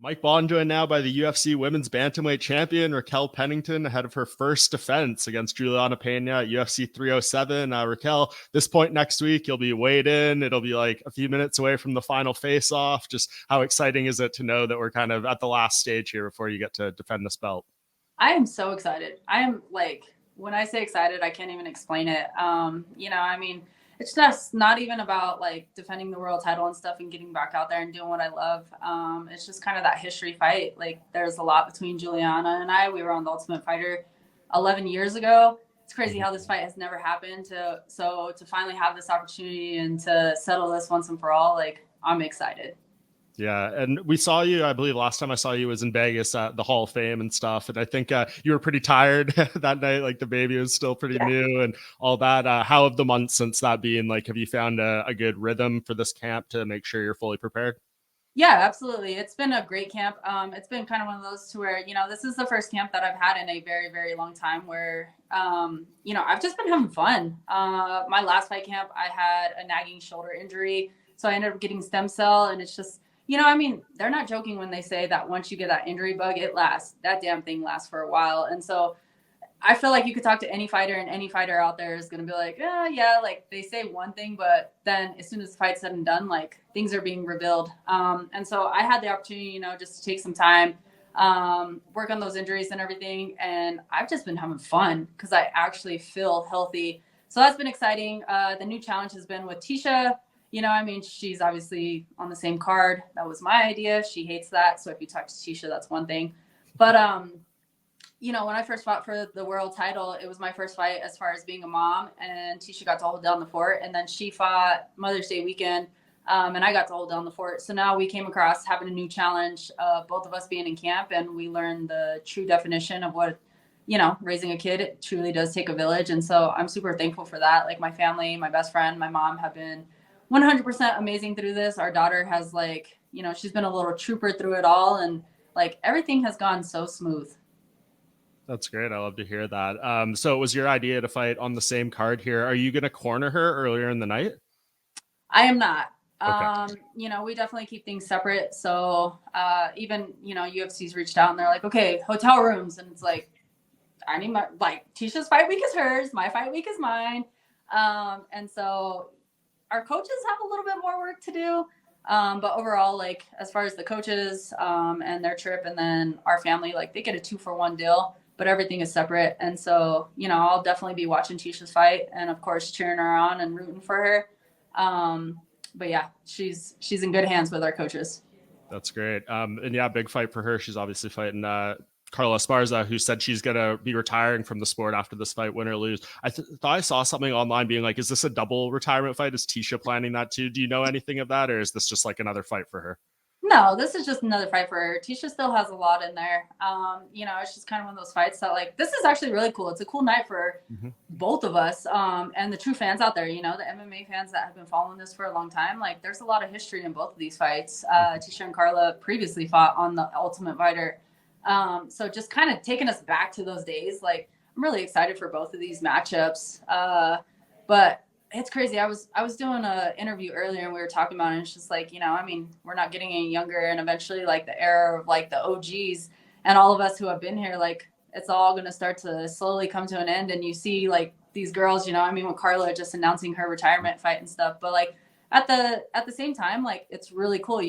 Mike Bohn joined now by the UFC Women's Bantamweight Champion Raquel Pennington ahead of her first defense against Juliana Peña at UFC 307. Raquel, this point next week, you'll be weighed in. It'll be like a few minutes away from the final face-off. Just how exciting is it to know that we're kind of at the last stage here before you get to defend this belt? I am so excited. I am like, when I say excited, I can't even explain it. It's just not even about like defending the world title and stuff and getting back out there and doing what I love. It's just kind of that history fight. Like, there's a lot between Juliana and I. We were on the Ultimate Fighter 11 years ago. It's crazy how this fight has never happened. To finally have this opportunity and to settle this once and for all, like, I'm excited. Yeah, and we saw you, I believe last time I saw you was in Vegas at the Hall of Fame and stuff. And I think you were pretty tired that night, like the baby was still pretty Yeah. new and all that. How have the months since that been? Like, have you found a good rhythm for this camp to make sure you're fully prepared? Yeah, absolutely. It's been a great camp. It's been kind of one of those to where, this is the first camp that I've had in a very, very long time where, I've just been having fun. My last fight camp, I had a nagging shoulder injury. So I ended up getting stem cell, and it's just, they're not joking when they say that once you get that injury bug, it lasts. That damn thing lasts for a while. And so I feel like you could talk to any fighter, and any fighter out there is going to be like, yeah, like they say one thing, but then as soon as the fight's said and done, like things are being revealed. And so I had the opportunity, just to take some time, work on those injuries and everything. And I've just been having fun because I actually feel healthy. So that's been exciting. The new challenge has been with Tisha. She's obviously on the same card. That was my idea. She hates that. So if you talk to Tisha, that's one thing. But, when I first fought for the world title, it was my first fight as far as being a mom, and Tisha got to hold down the fort. And then she fought Mother's Day weekend, and I got to hold down the fort. So now we came across having a new challenge, both of us being in camp, and we learned the true definition of what, raising a kid, it truly does take a village. And so I'm super thankful for that. Like, my family, my best friend, my mom have been 100% amazing through this. Our daughter has she's been a little trooper through it all, and like everything has gone so smooth. That's great. I love to hear that. So it was your idea to fight on the same card here. Are you going to corner her earlier in the night? I am not. Okay. We definitely keep things separate. So even, UFC's reached out and they're like, okay, hotel rooms. And it's like, I need Tisha's fight week is hers. My fight week is mine. And so our coaches have a little bit more work to do. But overall, like, as far as the coaches and their trip, and then our family, like, they get a 2-for-1 deal, but everything is separate. And so, I'll definitely be watching Tisha's fight and, of course, cheering her on and rooting for her. But yeah, she's in good hands with our coaches. That's great. And yeah, big fight for her. She's obviously fighting Carla Esparza, who said she's going to be retiring from the sport after this fight, win or lose. I thought I saw something online being like, is this a double retirement fight? Is Tisha planning that too? Do you know anything of that? Or is this just like another fight for her? No, this is just another fight for her. Tisha still has a lot in there. It's just kind of one of those fights that, like, this is actually really cool. It's a cool night for both of us and the true fans out there, the MMA fans that have been following this for a long time. Like, there's a lot of history in both of these fights. Tisha and Carla previously fought on the Ultimate Fighter. So just kind of taking us back to those days. Like, I'm really excited for both of these matchups. But it's crazy. I was doing an interview earlier and we were talking about it, and it's just like, we're not getting any younger, and eventually, like, the era of like the OGs and all of us who have been here, like, it's all going to start to slowly come to an end. And you see, like, these girls, with Carla just announcing her retirement fight and stuff, but like at the same time, like, it's really cool.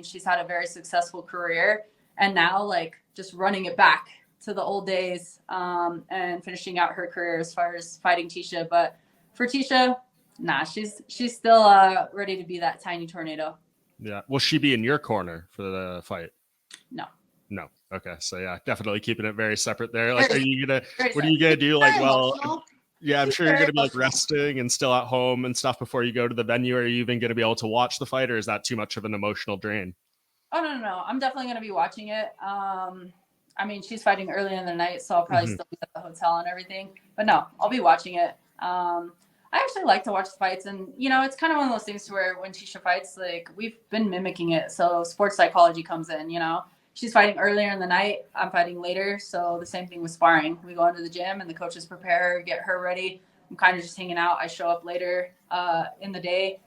She's had a very successful career, and now, like, just running it back to the old days, and finishing out her career as far as fighting Tisha. But for Tisha, nah, she's still ready to be that tiny tornado. Yeah. Will she be in your corner for the fight? No. No. Okay. So yeah, definitely keeping it very separate there. Like, what are you gonna do? Very Like, well, emotional. yeah, I'm She's sure you're very gonna be like emotional. resting and still at home and stuff before you go to the venue. Are you even gonna be able to watch the fight, or is that too much of an emotional drain? Oh, no. I'm definitely going to be watching it. She's fighting early in the night, so I'll probably still be at the hotel and everything. But no, I'll be watching it. I actually like to watch the fights, and it's kind of one of those things where when Tisha fights, like, we've been mimicking it. So sports psychology comes in. She's fighting earlier in the night, I'm fighting later. So the same thing with sparring. We go into the gym and the coaches prepare her, get her ready. I'm kind of just hanging out. I show up later in the day.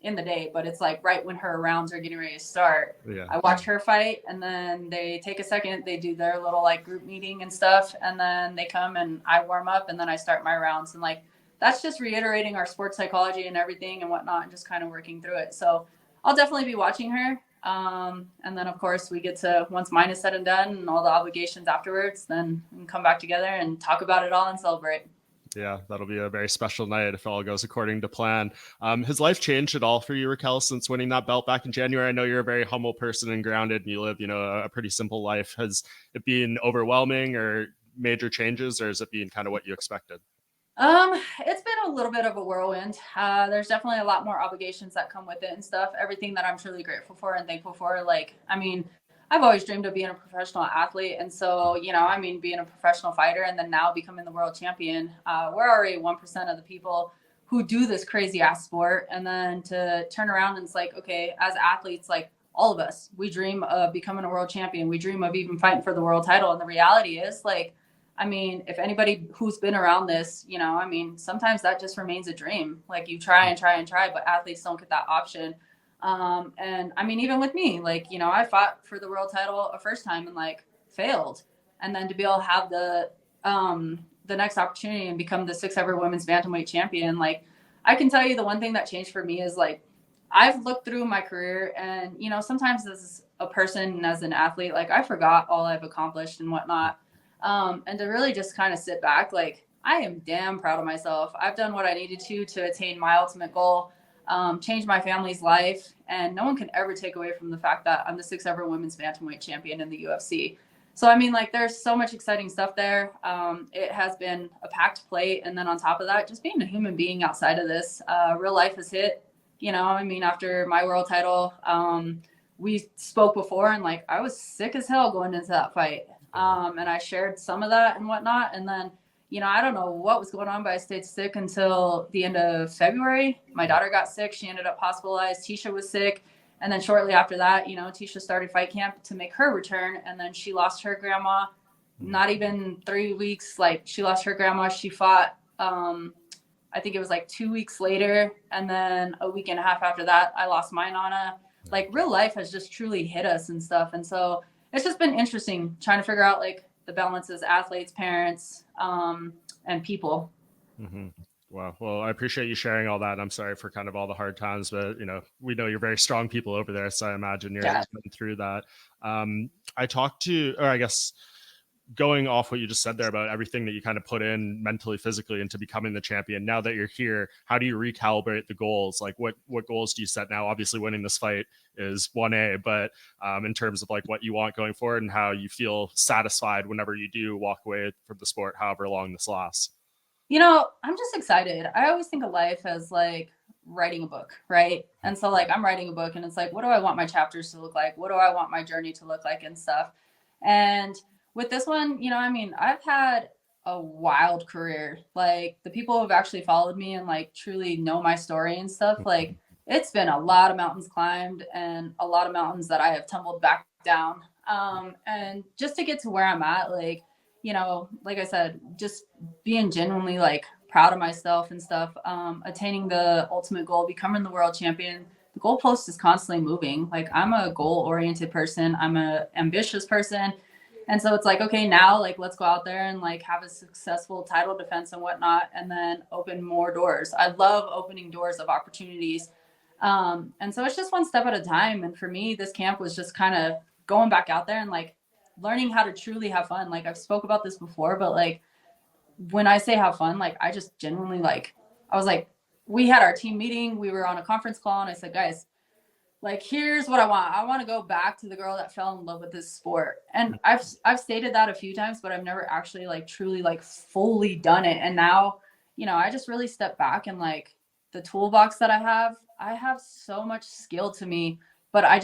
in the day, but it's like right when her rounds are getting ready to start. Yeah. I watch her fight, and then they take a second, they do their little like group meeting and stuff, and then they come and I warm up, and then I start my rounds. And like that's just reiterating our sports psychology and everything and whatnot, and just kind of working through it. So I'll definitely be watching her. And then of course we get to, once mine is said and done and all the obligations afterwards, then we can come back together and talk about it all and celebrate. Yeah, that'll be a very special night if all goes according to plan. Has life changed at all for you, Raquel, since winning that belt back in January? I know you're a very humble person and grounded, and you live, a pretty simple life. Has it been overwhelming or major changes, or has it been kind of what you expected? It's been a little bit of a whirlwind. There's definitely a lot more obligations that come with it and stuff. Everything that I'm truly grateful for and thankful for. Like, I mean, I've always dreamed of being a professional athlete. And so, being a professional fighter and then now becoming the world champion, we're already 1% of the people who do this crazy ass sport. And then to turn around and it's like, okay, as athletes, like all of us, we dream of becoming a world champion. We dream of even fighting for the world title. And the reality is like, I mean, if anybody who's been around this, sometimes that just remains a dream. Like you try and try and try, but athletes don't get that option. And I mean, even with me, like, I fought for the world title a first time and like failed. And then to be able to have the next opportunity and become the 6-ever women's bantamweight champion, like I can tell you the one thing that changed for me is like, I've looked through my career and, sometimes as a person and as an athlete, like I forgot all I've accomplished and whatnot. And to really just kind of sit back, like I am damn proud of myself. I've done what I needed to attain my ultimate goal, change my family's life, and no one can ever take away from the fact that I'm the 6-ever women's bantamweight champion in the UFC. So, I mean, like there's so much exciting stuff there. It has been a packed plate. And then on top of that, just being a human being outside of this, real life has hit, after my world title, we spoke before and like, I was sick as hell going into that fight. And I shared some of that and whatnot. And then, I don't know what was going on, but I stayed sick until the end of February. My daughter got sick. She ended up hospitalized. Tisha was sick. And then shortly after that, Tisha started fight camp to make her return. And then she lost her grandma, not even 3 weeks. Like she lost her grandma. She fought, I think it was like 2 weeks later. And then a week and a half after that, I lost my Nana. Like real life has just truly hit us and stuff. And so it's just been interesting trying to figure out like the balances, athletes, parents, and people. Mm-hmm. Wow. Well, I appreciate you sharing all that. I'm sorry for kind of all the hard times, but we know you're very strong people over there. So I imagine you're going through that. I talked to, or I guess going off what you just said there about everything that you kind of put in mentally, physically into becoming the champion. Now that you're here, how do you recalibrate the goals? Like what goals do you set now? Obviously winning this fight is 1A, but in terms of like what you want going forward and how you feel satisfied whenever you do walk away from the sport, however long this lasts. I'm just excited. I always think of life as like writing a book, right? And so like I'm writing a book and it's like, what do I want my chapters to look like? What do I want my journey to look like and stuff? And with this one, I've had a wild career. Like the people who have actually followed me and like truly know my story and stuff, like it's been a lot of mountains climbed and a lot of mountains that I have tumbled back down. And just to get to where I'm at, like, like I said, just being genuinely like proud of myself and stuff, attaining the ultimate goal, becoming the world champion. The goalpost is constantly moving. Like I'm a goal oriented person. I'm a ambitious person. And so it's like, okay, now like, let's go out there and like have a successful title defense and whatnot, and then open more doors. I love opening doors of opportunities. And so it's just one step at a time. And for me, this camp was just kind of going back out there and like learning how to truly have fun. Like I've spoke about this before, but like when I say have fun, like I just genuinely like, I was like, we had our team meeting, we were on a conference call and I said, guys, like, here's what I want. I want to go back to the girl that fell in love with this sport. And I've stated that a few times, but I've never actually like truly like fully done it. And now, I just really step back and like the toolbox that I have so much skill to me, but I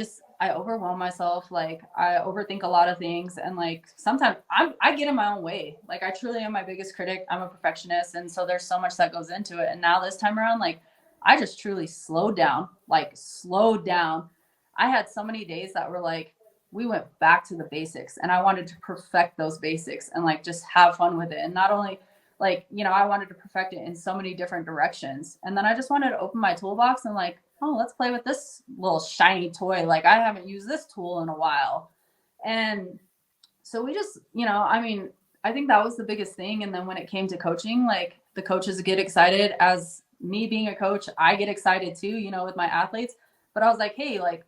overwhelm myself. Like I overthink a lot of things. And like, sometimes I get in my own way. Like I truly am my biggest critic. I'm a perfectionist. And so there's so much that goes into it. And now this time around, like, I just truly slowed down. I had so many days that were like, we went back to the basics and I wanted to perfect those basics and like just have fun with it. And not only like, I wanted to perfect it in so many different directions. And then I just wanted to open my toolbox and like oh, let's play with this little shiny toy. Like I haven't used this tool in a while. And so we just, I mean, I think that was the biggest thing. And then when it came to coaching, like the coaches get excited. As me being a coach, I get excited too, with my athletes. But I was like, hey, like,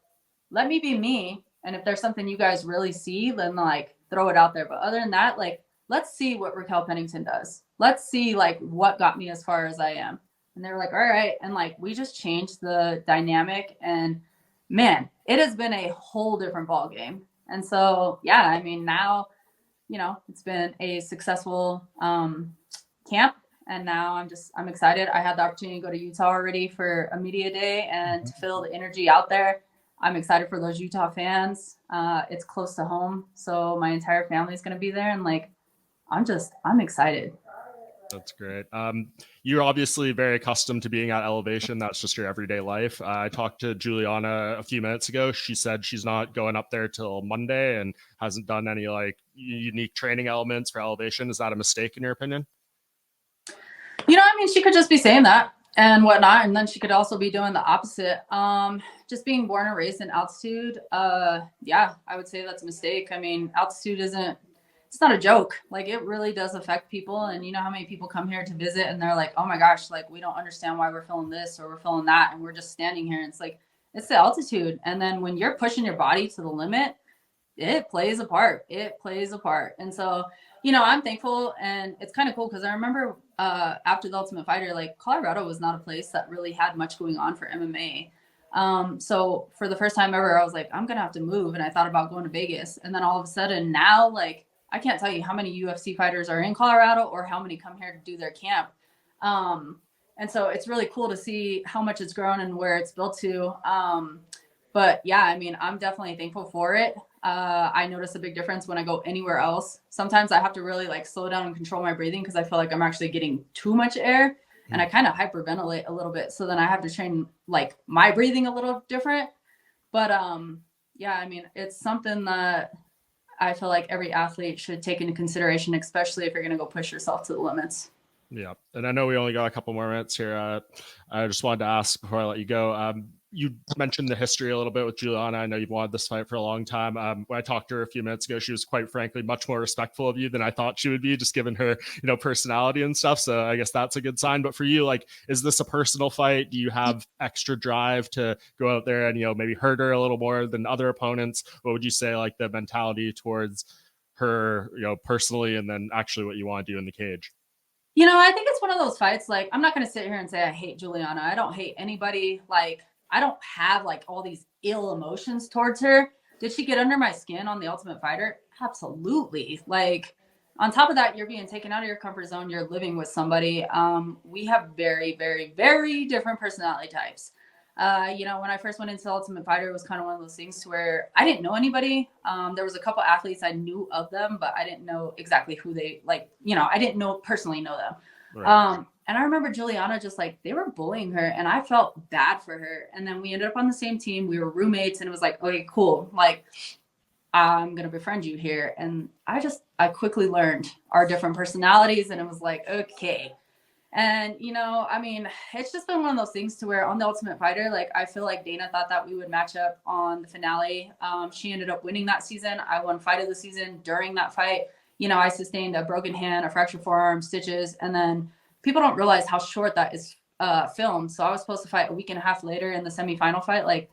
let me be me. And if there's something you guys really see, then like throw it out there. But other than that, like, let's see what Raquel Pennington does. Let's see like what got me as far as I am. And they were like, all right. And like, we just changed the dynamic, and man, it has been a whole different ball game. And so, yeah, I mean, now, it's been a successful camp. And now I'm excited. I had the opportunity to go to Utah already for a media day and to feel the energy out there. I'm excited for those Utah fans. It's close to home, so my entire family is going to be there. And like, I'm excited. That's great. You're obviously very accustomed to being at elevation. That's just your everyday life. I talked to Juliana a few minutes ago. She said she's not going up there till Monday and hasn't done any like unique training elements for elevation. Is that a mistake in your opinion? I mean, she could just be saying that and whatnot, and then she could also be doing the opposite. Just being born and raised in altitude, yeah, I would say that's a mistake. I mean, altitude it's not a joke. Like, it really does affect people. And you know how many people come here to visit and they're like, oh my gosh, like, we don't understand why we're feeling this or we're feeling that. And we're just standing here. And it's like, it's the altitude. And then when you're pushing your body to the limit, it plays a part. It plays a part. And so, I'm thankful, and it's kind of cool because I remember after the Ultimate Fighter, like Colorado was not a place that really had much going on for MMA. So for the first time ever, I was like, I'm going to have to move. And I thought about going to Vegas. And then all of a sudden now, like, I can't tell you how many UFC fighters are in Colorado or how many come here to do their camp. And so it's really cool to see how much it's grown and where it's built to. But yeah, I mean, I'm definitely thankful for it. I notice a big difference when I go anywhere else. Sometimes I have to really like slow down and control my breathing because I feel like I'm actually getting too much air, and I kind of hyperventilate a little bit. So then I have to train like my breathing a little different. But yeah, I mean, it's something that I feel like every athlete should take into consideration, especially if you're going to go push yourself to the limits. Yeah. And I know we only got a couple more minutes here. I just wanted to ask before I let you go. You mentioned the history a little bit with Juliana. I know you've wanted this fight for a long time. When I talked to her a few minutes ago, she was quite frankly much more respectful of you than I thought she would be, just given her, personality and stuff. So I guess that's a good sign. But for you, like, is this a personal fight? Do you have extra drive to go out there and, maybe hurt her a little more than other opponents? What would you say, like, the mentality towards her, personally, and then actually what you want to do in the cage? I think it's one of those fights. Like, I'm not going to sit here and say I hate Juliana. I don't hate anybody. Like, I don't have like all these ill emotions towards her. Did she get under my skin on The Ultimate Fighter? Absolutely. Like, on top of that, you're being taken out of your comfort zone. You're living with somebody. We have very, very, very different personality types. When I first went into The Ultimate Fighter, it was kind of one of those things to where I didn't know anybody. There was a couple athletes I knew of them, but I didn't know exactly who they like. I didn't personally know them. Right. And I remember Juliana just like, they were bullying her and I felt bad for her. And then we ended up on the same team. We were roommates and it was like, okay, cool. Like, I'm going to befriend you here. And I quickly learned our different personalities, and it was like, okay. And, I mean, it's just been one of those things to where on The Ultimate Fighter, like, I feel like Dana thought that we would match up on the finale. She ended up winning that season. I won fight of the season. During that fight, I sustained a broken hand, a fractured forearm, stitches, and then people don't realize how short that is filmed. So I was supposed to fight a week and a half later in the semifinal fight. Like,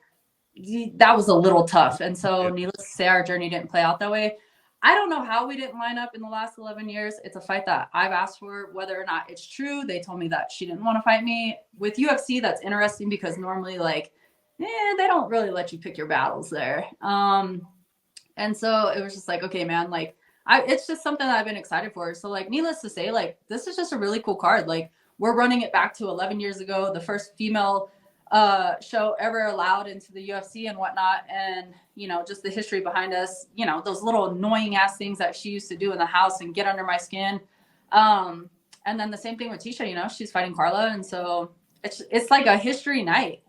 that was a little tough. And so needless to say, our journey didn't play out that way. I don't know how we didn't line up in the last 11 years. It's a fight that I've asked for, whether or not it's true. They told me that she didn't want to fight me. With UFC, that's interesting because normally, like, they don't really let you pick your battles there. And so it was just like, okay, man, like, it's just something that I've been excited for. So, like, needless to say, like, this is just a really cool card. Like, we're running it back to 11 years ago, the first female show ever allowed into the UFC and whatnot. And, just the history behind us, those little annoying ass things that she used to do in the house and get under my skin. And then the same thing with Tisha, she's fighting Carla. And so it's like a history night.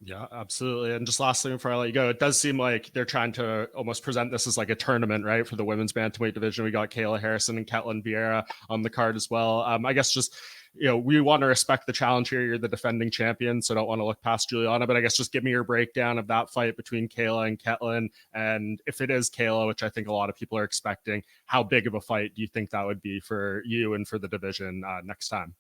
Yeah, absolutely. And just last thing before I let you go, it does seem like they're trying to almost present this as like a tournament, right? For the women's bantamweight division, we got Kayla Harrison and Ketlin Vieira on the card as well. I guess just, we want to respect the challenge here. You're the defending champion, so don't want to look past Juliana. But I guess just give me your breakdown of that fight between Kayla and Ketlin, and if it is Kayla, which I think a lot of people are expecting, how big of a fight do you think that would be for you and for the division next time?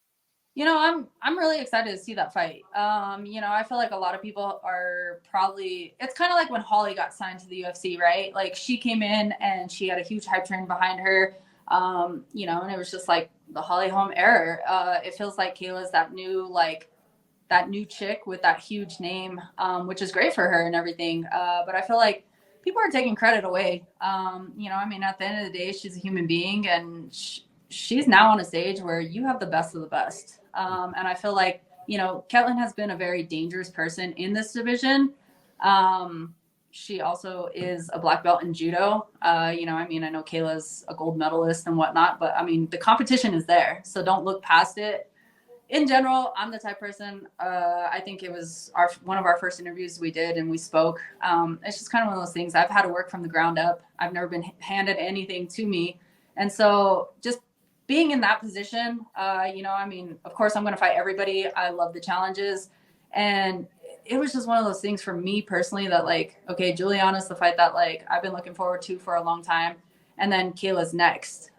I'm really excited to see that fight. I feel like a lot of people are probably, it's kind of like when Holly got signed to the UFC, right? Like she came in and she had a huge hype train behind her. And it was just like the Holly Holm era. It feels like Kayla's that new chick with that huge name, which is great for her and everything. But I feel like people are taking credit away. At the end of the day, she's a human being, and she's now on a stage where you have the best of the best. And I feel like, Ketlin has been a very dangerous person in this division. She also is a black belt in judo. I know Kayla's a gold medalist and whatnot, but the competition is there. So don't look past it. In general, I'm the type person, I think it was one of our first interviews we did and we spoke. It's just kind of one of those things. I've had to work from the ground up. I've never been handed anything to me. And so just being in that position, of course I'm going to fight everybody. I love the challenges. And it was just one of those things for me personally that okay, Juliana's the fight that I've been looking forward to for a long time. And then Kayla's next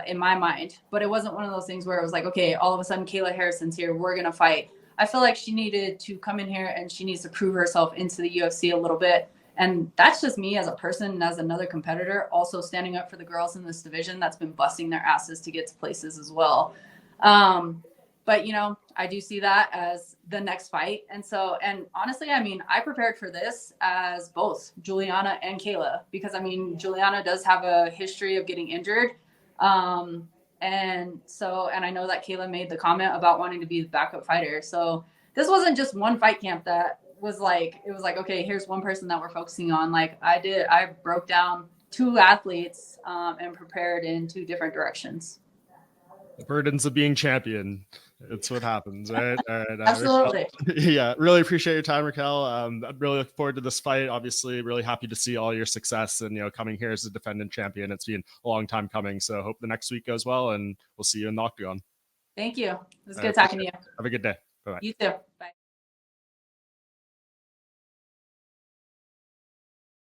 in my mind. But it wasn't one of those things where it was like, okay, all of a sudden Kayla Harrison's here. We're going to fight. I feel like she needed to come in here and she needs to prove herself into the UFC a little bit. And that's just me as a person and as another competitor, also standing up for the girls in this division that's been busting their asses to get to places as well. But I do see that as the next fight. And honestly, I prepared for this as both Juliana and Kayla, because Juliana does have a history of getting injured. And I know that Kayla made the comment about wanting to be the backup fighter. So this wasn't just one fight camp that was okay, here's one person that we're focusing on. I broke down two athletes and prepared in two different directions. The burdens of being champion. It's what happens, right? All right, Absolutely. Yeah, really appreciate your time, Raquel. I'm really looking forward to this fight. Obviously, really happy to see all your success and coming here as a defendant champion. It's been a long time coming, so hope the next week goes well, and we'll see you in the octagon. Thank you. It was good talking to you. Have a good day. Bye-bye. You too. Bye.